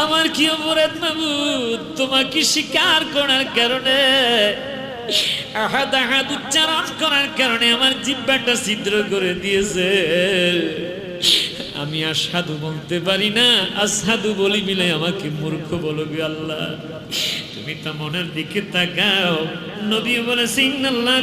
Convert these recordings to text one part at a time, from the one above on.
আমার কি অপরাধ মাবুদ? তোমাকে স্বীকার করার কারণে, আহাদ আহাদ উচ্চারণ করার কারণে আমার জিহ্বাটা ছিদ্র করে দিয়েছে। আমি আসাদু বলতে পারি না, আসাদু বলি মিলে আমাকে মূর্খ বলবি। আল্লাহ তুমি তো মনের দিকে তাকাও। নবী বলেছেন ইন্নাল্লাহ,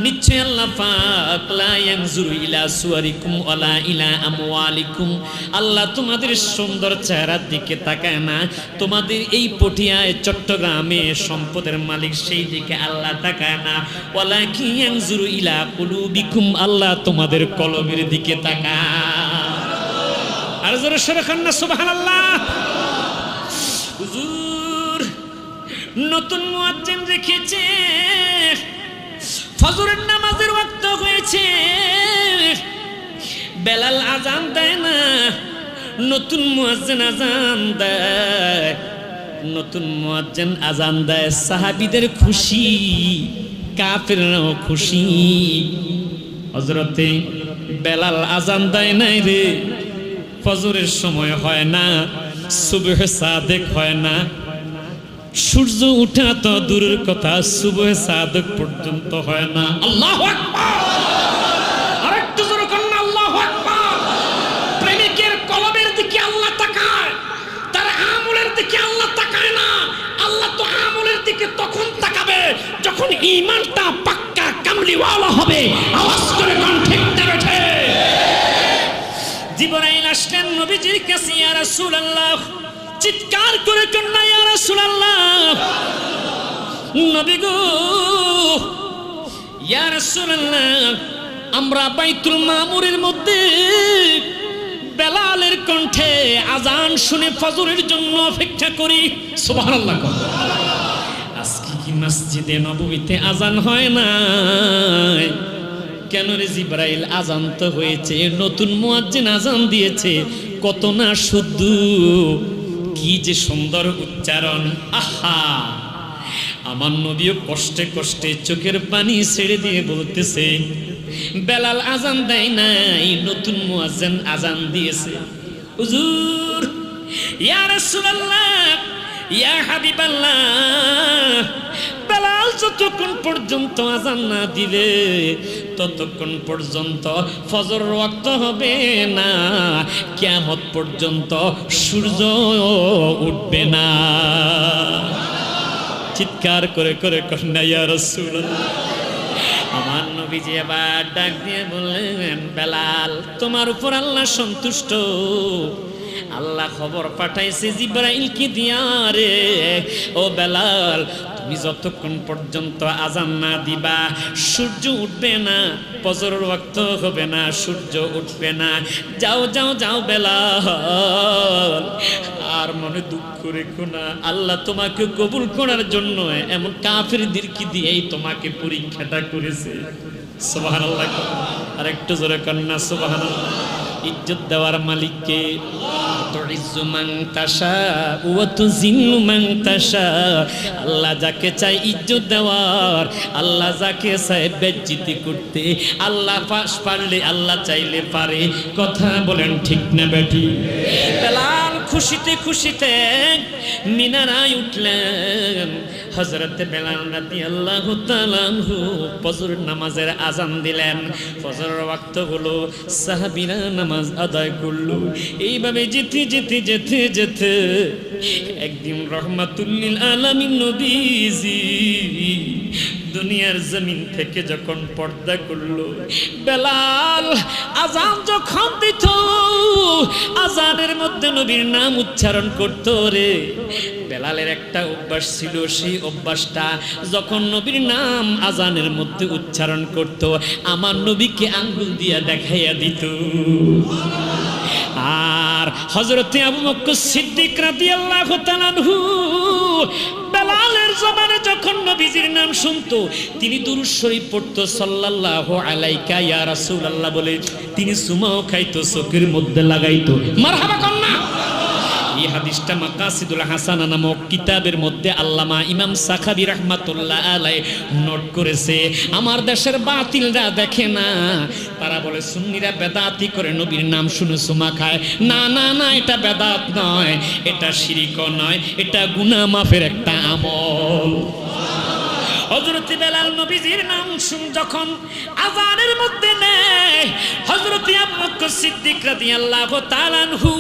নিশ্চয় আল্লাহ পাক লা ইয়ানজুরু ইলা সুওয়ারিকুম ওয়ালা ইলা আমওয়ালিকুম, আল্লাহ তোমাদের সুন্দর চেহারার দিকে তাকায় না, তোমাদের এই পটিয়ায় চট্টগ্রামে সম্পদের মালিক সেই দিকে আল্লাহ তাকায় না। ওয়ালাকিন ইয়ানজুরু ইলা কুলুবিকুম, আল্লাহ তোমাদের কলবের দিকে তাকায়। আর জোরে সরে খান না সুবহানাল্লাহ। হুজুর নতুন মুয়াজ্জিন রেখেছে, ফজরের নামাজের ওয়াক্ত হয়েছে, বেলাল আজান দেয় না, নতুন মুয়াজ্জিন আজান দেয়। নতুন মুয়াজ্জিন আজান দেয়, সাহাবীদের খুশি, কাফেররাও খুশি। হযরতে বেলাল আজান দেয় নাই রে, ফজরের সময় হয় না, সুবহ সাদেক হয় না, সূর্য উঠা তো দূরের কথা, সুবহ সাদেক পর্যন্ত হয় না। আল্লাহু আকবার, আরেকটু জোরে করুন আল্লাহু আকবার। প্রেমিকের কলবের দিকে আল্লাহ তাকায়, তার আমলের দিকে আল্লাহ তাকায় না। আল্লাহ তো আমলের দিকে তখন তাকাবে যখন ঈমানটা পাক্কা কামলিওয়ালা হবে। আওয়াজ করে কোন ঠিক না বেঠে? জিবরাইল আসলেন নবীজির কাছে, ইয়া রাসূলুল্লাহ, চিৎকার করে কন্যা ইয়া রাসূলুল্লাহ, নবী গো, ইয়া রাসূলুল্লাহ, আমরা বাইতুল মামুরের মধ্যে বেলালের কণ্ঠে আজান শুনে ফজরের জন্য অপেক্ষা করি। সুবহানাল্লাহ। আজকে কি মসজিদে নববীতে আজান হয় না? কেন রে জিবরাইল? আজান তো হয়েছে, নতুন মুয়াজ্জিন আজান দিয়েছে, কত না শুদ্ধ, কি যে সুন্দর উচ্চারণ। আহা, আমার নবীও কষ্টে কষ্টে চোখের পানি ছেড়ে দিয়ে বলতেছে, বেলাল আজান দেয় নাই, নতুন মুয়াজ্জিন আজান দিয়েছে। হুজুর, ইয়া রাসূলুল্লাহ, ইয়া হাবিবাল্লাহ, বেলাল যতক্ষণ পর্যন্ত আজান না দিলে ততক্ষণ পর্যন্ত ফজর ওয়াক্ত হবে না, কিয়ামত পর্যন্ত সূর্য উঠবে না। চিৎকার করে করে কন্যা ইয়া রাসূলুল্লাহ। আমার নবীজি আবার ডাক দিয়ে বললেন, বেলাল, তোমার উপর আল্লাহ সন্তুষ্ট, আল্লাহ খবর পাঠাইছে জিবরাইলকে দিয়া রে, ও বেলাল, তুমি যতক্ষণ পর্যন্ত আজান না দিবা সূর্য উঠবে না, ফজরের ওয়াক্ত হবে না, সূর্য উঠবে না। যাও যাও যাও বেলাল, আর মনে দুঃখ রেখো না, আল্লাহ তোমাকে কবুল করার জন্য এমন কাফেরদেরকে দিয়েই তোমাকে পরীক্ষাটা করেছে। সুবহানাল্লাহ। আর একটু জোরে কন্যা সুবহানাল্লাহ। ইজ্জত দেওয়ার মালিককে, তুইজ্জু মান তাশা ওয়া তুযিল্লু মান তাশা, আল্লাহ যাকে চাই ইজ্জত দেওয়ার, আল্লাহ যাকে চাই বেজ্জতি করতে, আল্লাহ পারলে, আল্লাহ চাইলে পারে। কথা বলেন ঠিক না বেটি? বেলাল খুশিতে খুশিতে মিনারায় উঠলেন। হযরতে বেলাল রাদিয়াল্লাহু তাআলা আনহু ফজর নামাজের আজান দিলেন, ফজরের ওয়াক্ত হলো, সাহাবীরা নামাজ আদায় করলো। এইভাবে যেতে যেতে যেতে যেতে একদিন রহমাতুল লিল আলামিন নবীজি দুনিয়ার জমিন থেকে যখন পর্দা করলো, বেলাল আজান যখন দিত, আজানের মধ্যে নবীর নাম উচ্চারণ করতো রে। বেলালের একটা অভ্যাস ছিল, সেই অভ্যাসটা যখন নবীর নাম আজানের মধ্যে উচ্চারণ করত, আমার নবীকে আঙ্গুল দিয়া দেখাইয়া দিত। আর হযরতে আবু বকর সিদ্দিক রাদিয়াল্লাহু তাআলা আনহু বেলালের জবানে যখন নবীজির নাম শুনতো, তিনি দুরূদ শরীফ পড়তো, সাল্লাল্লাহু আলাইকা ইয়া রাসূলুল্লাহ বলে তিনি সুমাও খাইতো, চোখের মধ্যে লাগাইতো। মারহাবা কন্যা। এই হাদিসটা মাকাসিদুল হাসানা নামক কিতাবের মধ্যে আল্লামা ইমাম সাখাবী রাহমাতুল্লাহ আলাইহি নোট করেছে। আমার দেশের বাতিলরা দেখে না, তারা বলে সুন্নিরা বেদাতি করে নবীর নাম শুনে সুমা খায়। না না না, এটা বেদাত নয়, এটা শিরকও নয়, এটা গুনাহ মাফের একটা আমল। হযরত বেলাল নবীজির নাম যখন আযানের মধ্যে নেয়, হযরত আবু বকর সিদ্দিক রাদিয়াল্লাহু তাআলা আনহু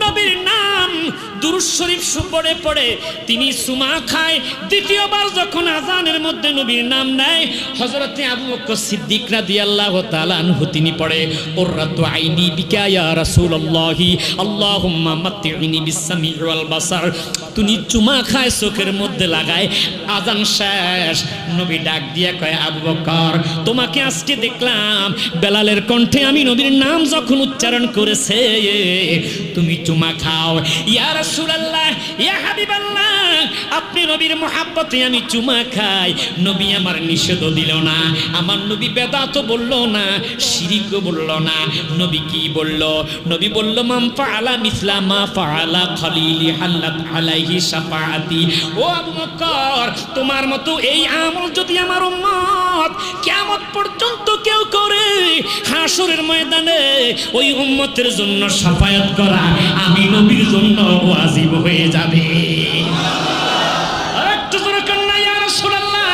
নবীর নাম দুরূদ শরীফ পড়ে পড়ে তিনি সুমা খায়। দ্বিতীয়বার যখন আযানের মধ্যে নবীর নাম নেয়, হযরত আবু বকর সিদ্দিক রাদিয়াল্লাহু তাআলা আনহু তিনি পড়ে কুররাতু আইনি বিকা ইয়া রাসূলুল্লাহি আল্লাহুম্মা মাত্তিনি বিস-সামি' ওয়াল বাসার। তুমি চুমা খায় চোখের মধ্যে লাগায়, আযান শেষ, নবী ডাক দিয়া কয় আবু বকর, তোমাকে আজকে দেখলাম বেলালের কণ্ঠে আমি নবীর নাম যখন উচ্চারণ করেছে তুমি চুমা খাও। ইয়া রাসূলুল্লাহ, ইয়া হাবিবাল্লাহ, আপনি নবীর মহব্বতে আমি চুমা খাই। নবী আমার নিষেধ দিল না, আমার নবী বেদাতও বলল না, শিরকও বলল না। নবী কি বলল? নবী বলল মান ফাআলা মিসলা মা ফাআলা খলিলি হাল্লাত আলাইহি শাফাআতি। ও আবু বকর, তোমার মতো এই আমল যদি আমার উম্মত কিয়ামত পর্যন্ত কেউ করে, হাসরের ময়দানে ওই উম্মতের জন্য শাফায়াত করা আমি নবীর জন্য ওয়াজিব হয়ে যাবে। আরেকটু জোরে কন্যা ইয়া রাসূলুল্লাহ।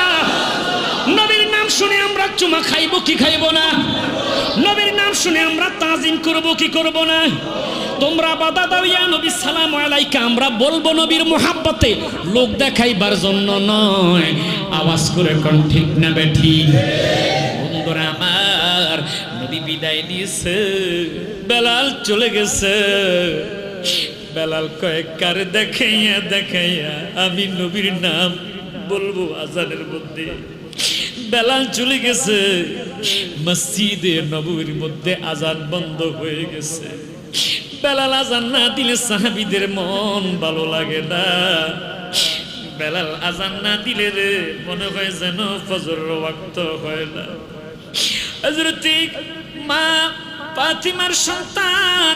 নবীর নাম শুনে আমরা চুমা খাইব কি খাইব না? নবীর নাম শুনে আমরা তাজিম করব কি করব না? তোমরা বাধা দাও ইয়া নবী সালাম আলাইকা, আমরা বলবো নবীর মোহাব্বতে, লোক দেখাইবার জন্য নয়। আওয়াজ করে কোন ঠিক না বেঠিক? বন্ধুরা আমার, নবী বিদায় নিয়েছে, বেলাল চলে গেছে। বেলাল কয়েক কার দেখাইয়া দেখাইয়া আমি নবীর নাম বলবো আজানের মধ্যে। বেলাল চলে গেছে, মসজিদে নববীর মধ্যে আজান বন্ধ হয়ে গেছে। বেলাল আজান না দিলে সাহাবীদের মন ভালো লাগে না। বেলাল আজান না দিলে রে মনে হয় যেন ফজরের ওয়াক্ত হয় না। হযরত মা ফাতিমার সন্তান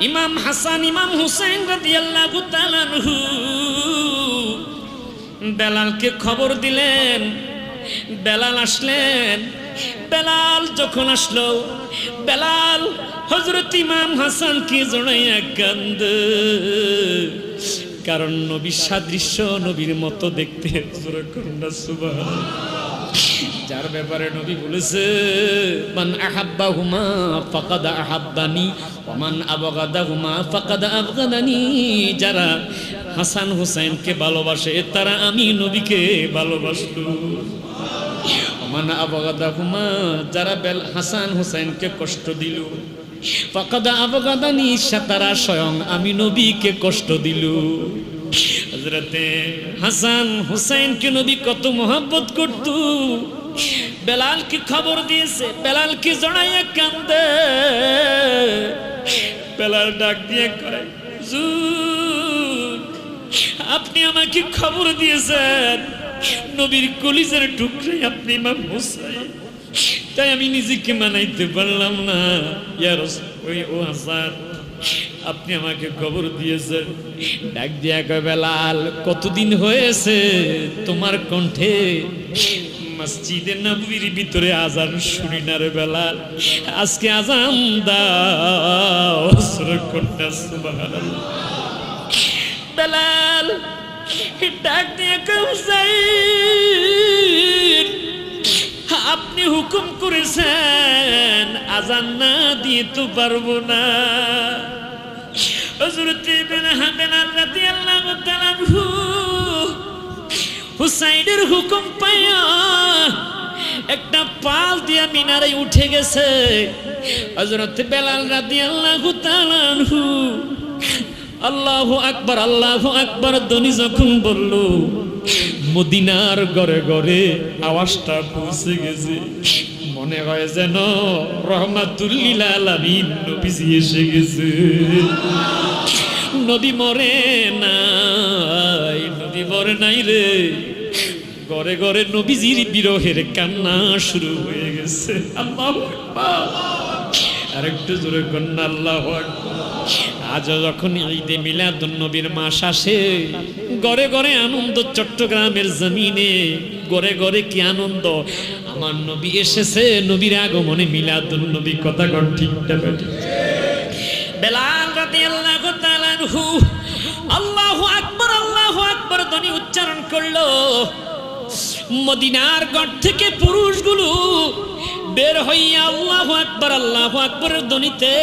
ইমাম হাসান ইমাম হুসাইন রাদিয়াল্লাহু তাআলা আনহু বেলালকে খবর দিলেন। বেলাল আসলেন। বেলাল যখন আসলো, বেলাল হযরত ইমাম হাসানকে জড়াইয়া কান্দে, কারণ নবীর সাদৃশ্য, নবীর মতো দেখতে। সুবহানাল্লাহ। যার ব্যাপারে নবী বলেছে মান আহাব্বাহুমা ফাকাদ আহাব্বানি ওয়া মান আবগাদাহুমা ফাকাদ আবগাদানি। যারা হাসান হুসাইনকে ভালোবাসে তারা আমি নবীকে ভালোবাসলো। মান আবগাদাহুমা, যারা হাসান হুসাইনকে কষ্ট দিল, ফাকাদ আবগাদানি, তারা স্বয়ং আমি নবীকে কষ্ট দিল। হযরতে হাসান হুসাইনকে নবী কত মহব্বত করত। বেলালকে খবর দিয়েছে, বেলালকে জড়াইয়া কান্দে। বেলাল ডাক দিয়ে কয় হুজুর, আপনি আমাকে খবর দিয়েছেন নবীর কলিজার টুকরে আপনি ইমাম হুসাইন, তাই আমি নিজেকে মানাইতে পারলাম না। ইয়া রাসূল, ও হাসান, আপনি আমাকে খবর দিয়েছেন। ডাক দিয়া কয় বেলাল, কতদিন হয়েছে তোমার কণ্ঠে মসজিদে নববীর ভিতরে আজান শুনি না রে বেলাল, আজকে আজান দাও। সুবহানাল্লাহ। বেলাল ডাক দিয়া কয় হুসাইন, আপনি হুকুম করেছেন আজান না দিয়ে তো পারবো না। হযরত বেলাল রাদিয়াল্লাহু তাআলা আনহু হুসাইনের হুকুম পাইয়া একটা পাল দিয়া মিনারে উঠে গেছে। হযরত বেলাল রাদিয়াল্লাহু তাআলা আনহু আল্লাহু আকবার আল্লাহু আকবার ধ্বনি যখন বলল, মদিনার ঘরে ঘরে আওয়াজটা পৌঁছে গেছে। মনে হয় যেন রহমাতুল লিল আলামিন নবীজি এসে গেছে। নবী মরে নাই, নবী মরে নাই রে। ঘরে ঘরে নবীজির বিরহের কান্না শুরু হয়ে গেছে। আল্লাহু আকবার। আর একটু জোরে কন্যা আল্লাহু আকবার। আজ যখন ঈদে মিলাদুন নবীর মাস আসে, ঘরে ঘরে আনন্দ, চট্টগ্রামের জমিনে ঘরে ঘরে কি আনন্দ, আমার নবী এসেছে, নবীর আগমনে মিলাদুন নবী। কথা কন ঠিক না বেঠিক? বেলাল রাদিয়াল্লাহু তাআলা আনহু আল্লাহু আকবার ধ্বনি উচ্চারণ করলো। মদিনার ঘর থেকে পুরুষগুলো বের হইয়া আল্লাহু আকবরের ধ্বনিতে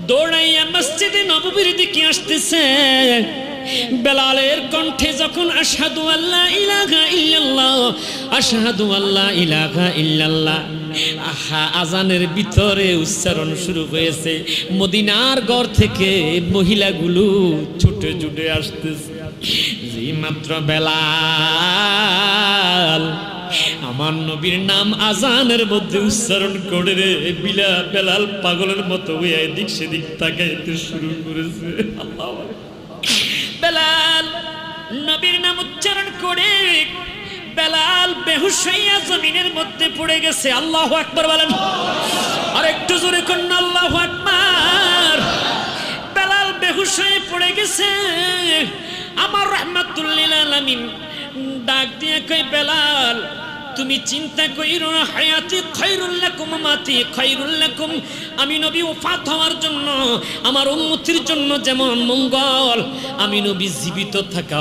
দৌড়াইয়া মসজিদে নববীর দিকে আসতেছে। বেলালের কণ্ঠে যখন আশহাদু আল্লা ইলাহা ইল্লাল্লাহ, আশহাদু আল্লা ইলাহা ইল্লাল্লাহ আহা আজানের ভিতরে উচ্চারণ শুরু হয়েছে, মদিনার ঘর থেকে মহিলাগুলো ছুটে ছুটে আসতেছে। যে মাত্র বেলাল আমার নবীর নাম আজানের মধ্যে উচ্চারণ করে রে, বেলাল পাগলের মতো হইয়া এদিক সেদিক তাকাইতে শুরু করেছে। আল্লাহ, বেলাল নবীর নাম উচ্চারণ করে বেলাল বেহুশ হইয়া জমিনের মধ্যে পড়ে গেছে। আল্লাহু আকবার বলেন, আর একটু জোরে কন্যা আল্লাহু আকবার। বেলাল বেহুশ হয়ে পড়ে গেছে। আমার রাহমাতুল লিল আলামিন ডাক দিয়ে কই, বেলাল তুমি চিন্তা কইরো না, হায়াতি খায়রুল লাকুম মাতি খায়রুল লাকুম। আমি নবী ওফাত হওয়ার জন্য আমার উম্মতির জন্য যেমন মঙ্গল, আমি নবী জীবিত থাকা